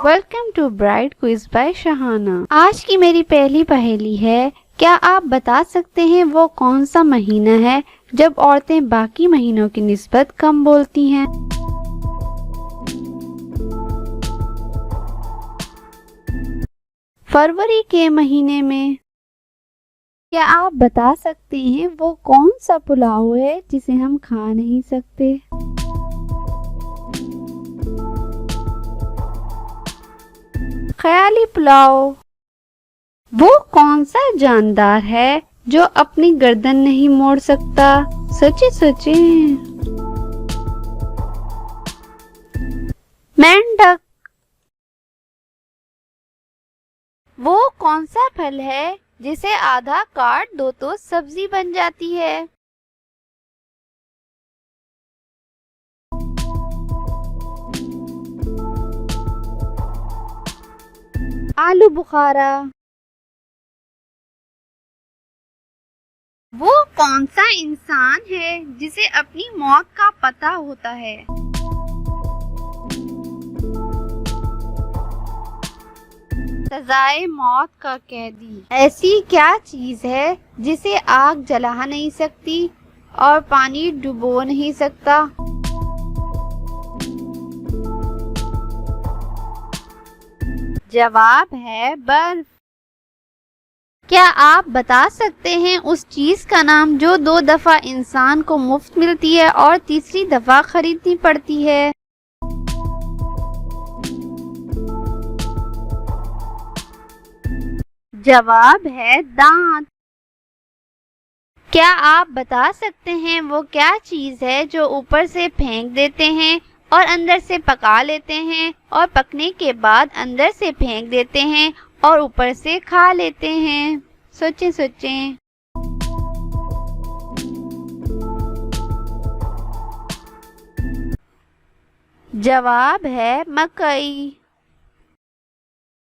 Welcome to bright quiz by Shahana. आज की मेरी पहली पहेली है, क्या आप बता सकते हैं वो कौन सा महीना है जब औरतें बाकी महीनों की निस्बत कम बोलती हैं? फरवरी के महीने में। क्या आप बता सकते हैं वो कौन सा पुलाव है जिसे हम खा नहीं सकते? ख्याली पुलाव। वो कौन सा जानदार है जो अपनी गर्दन नहीं मोड़ सकता? सोचिए सोचिए। मेंढक। वो कौन सा फल है जिसे आधा काट दो तो सब्जी बन जाती है? आलू बुखारा। वो कौन सा इंसान है जिसे अपनी मौत का पता होता है? सजाए मौत का कैदी। ऐसी क्या चीज है जिसे आग जला नहीं सकती और पानी डुबो नहीं सकता? जवाब है बर्फ। क्या आप बता सकते हैं उस चीज का नाम जो 2 दफा इंसान को मुफ्त मिलती है और तीसरी दफा खरीदनी पड़ती है? जवाब है दांत। क्या आप बता सकते हैं वो क्या चीज है जो ऊपर से फेंक देते हैं और अंदर से पका लेते हैं और पकने के बाद अंदर से फेंक देते हैं और ऊपर से खा लेते हैं? सोचें सोचें। जवाब है मकई।